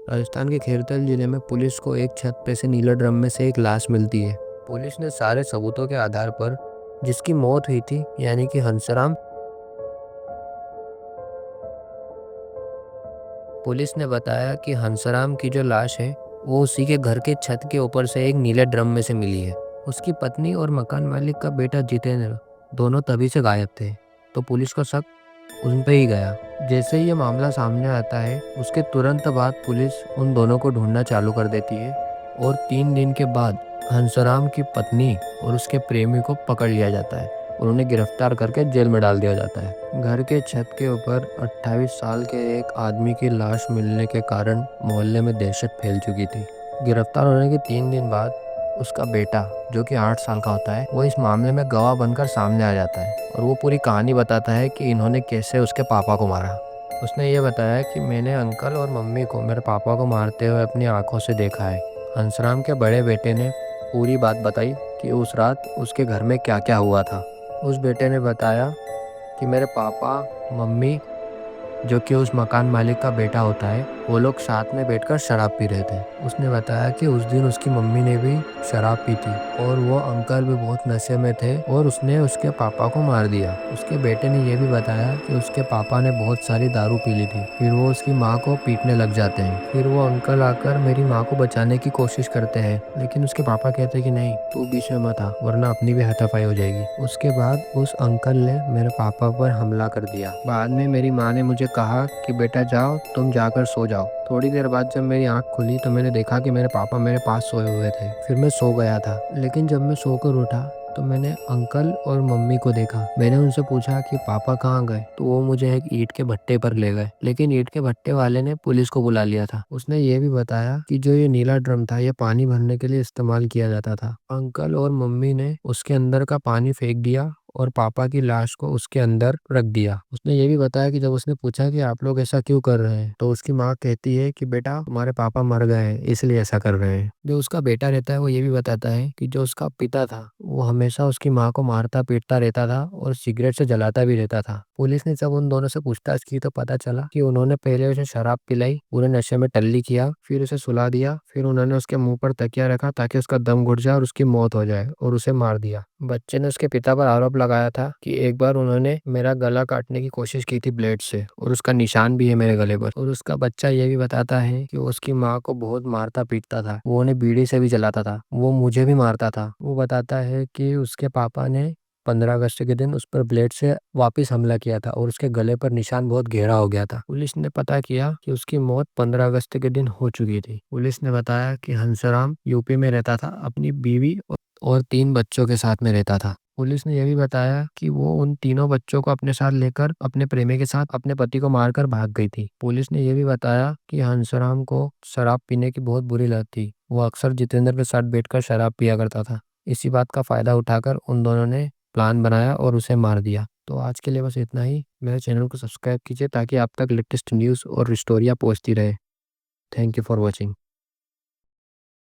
राजस्थान के खेरतल जिले में पुलिस को एक छत पे से नीले ड्रम में से एक लाश मिलती है। पुलिस ने सारे सबूतों के आधार पर जिसकी मौत हुई थी यानी कि हंसराम, पुलिस ने बताया कि हंसराम की जो लाश है वो उसी के घर के छत के ऊपर से एक नीले ड्रम में से मिली है। उसकी पत्नी और मकान मालिक का बेटा जितेंद्र दोनों तभी से गायब थे, तो पुलिस का शक उन पे ही गया। जैसे ही ये मामला सामने आता है उसके तुरंत बाद पुलिस उन दोनों को ढूंढना चालू कर देती है और 3 दिन के बाद हंसराम की पत्नी और उसके प्रेमी को पकड़ लिया जाता है और उन्हें गिरफ्तार करके जेल में डाल दिया जाता है। घर के छत के ऊपर 28 साल के एक आदमी की लाश मिलने के कारण मोहल्ले में दहशत फैल चुकी थी। गिरफ्तार होने के 3 दिन बाद उसका बेटा जो कि 8 साल का होता है वो इस मामले में गवाह बनकर सामने आ जाता है और वो पूरी कहानी बताता है कि इन्होंने कैसे उसके पापा को मारा। उसने ये बताया कि मैंने अंकल और मम्मी को मेरे पापा को मारते हुए अपनी आंखों से देखा है। हंसराम के बड़े बेटे ने पूरी बात बताई कि उस रात उसके घर में क्या क्या हुआ था। उस बेटे ने बताया कि मेरे पापा, मम्मी, जो कि उस मकान मालिक का बेटा होता है, वो लोग साथ में बैठकर शराब पी रहे थे। उसने बताया कि उस दिन उसकी मम्मी ने भी शराब पी थी और वो अंकल भी बहुत नशे में थे और उसने उसके पापा को मार दिया। उसके बेटे ने यह भी बताया कि उसके पापा ने बहुत सारी दारू पी ली थी, फिर वो उसकी माँ को पीटने लग जाते हैं। फिर वो अंकल आकर मेरी माँ को बचाने की कोशिश करते हैं, लेकिन उसके पापा कहते हैं कि नहीं, तू बीच में मत आ वरना अपनी भी हाथापाई हो जाएगी। उसके बाद उस अंकल ने मेरे पापा पर हमला कर दिया। बाद में मेरी माँ ने मुझे कहा कि बेटा जाओ, तुम जाकर सो जाओ। थोड़ी देर बाद जब मेरी आंख खुली तो मैंने देखा कि मेरे पापा मेरे पास सोए हुए थे। फिर मैं सो गया था, लेकिन जब मैं सोकर उठा तो मैंने अंकल और मम्मी को देखा। मैंने उनसे पूछा कि पापा कहाँ गए, तो वो मुझे एक ईंट के भट्टे पर ले गए, लेकिन ईंट के भट्टे वाले ने पुलिस को बुला लिया था। उसने ये भी बताया कि जो ये नीला ड्रम था ये पानी भरने के लिए इस्तेमाल किया जाता था। अंकल और मम्मी ने उसके अंदर का पानी फेंक दिया और पापा की लाश को उसके अंदर रख दिया। उसने ये भी बताया कि जब उसने पूछा कि आप लोग ऐसा क्यों कर रहे हैं, तो उसकी माँ कहती है कि बेटा तुम्हारे पापा मर गए हैं इसलिए ऐसा कर रहे हैं। जो उसका बेटा रहता है वो ये भी बताता है कि जो उसका पिता था वो हमेशा उसकी माँ को मारता पीटता रहता था और सिगरेट से जलाता भी रहता था। पुलिस ने जब उन दोनों से पूछताछ की तो पता चला कि उन्होंने पहले उसे शराब पिलाई, पूरे नशे में टल्ली किया, फिर उसे सुला दिया, फिर उन्होंने उसके मुंह पर तकिया रखा ताकि उसका दम घुट जाए और उसकी मौत हो जाए और उसे मार दिया। बच्चे ने उसके पिता पर आरोप लगाया था कि एक बार उन्होंने मेरा गला काटने की कोशिश की थी ब्लेड से और उसका निशान भी है मेरे गले पर। और उसका बच्चा ये भी बताता है कि वो उसकी माँ को बहुत मारता पीटता था, वो उन्हें बीड़ी से भी जलाता था, वो मुझे भी मारता था। वो बताता है कि उसके पापा ने 15 अगस्त के दिन उस पर ब्लेड से वापस हमला किया था और उसके गले पर निशान बहुत गहरा हो गया था। पुलिस ने पता किया कि उसकी मौत 15 अगस्त के दिन हो चुकी थी। पुलिस ने बताया कि हंसराम यूपी में रहता था, अपनी बीवी और 3 बच्चों के साथ में रहता था। पुलिस ने यह भी बताया कि वो उन तीनों बच्चों को अपने साथ लेकर अपने प्रेमी के साथ अपने पति को मारकर भाग गई थी। पुलिस ने यह भी बताया कि हंसराम को शराब पीने की बहुत बुरी लत थी, वो अक्सर जितेंद्र के साथ बैठकर शराब पिया करता था। इसी बात का फायदा उठाकर उन दोनों ने प्लान बनाया और उसे मार दिया। तो आज के लिए बस इतना ही। मेरे चैनल को सब्सक्राइब कीजिए ताकि आप तक लेटेस्ट न्यूज़ और स्टोरियाँ पहुँचती रहे। Thank you for watching.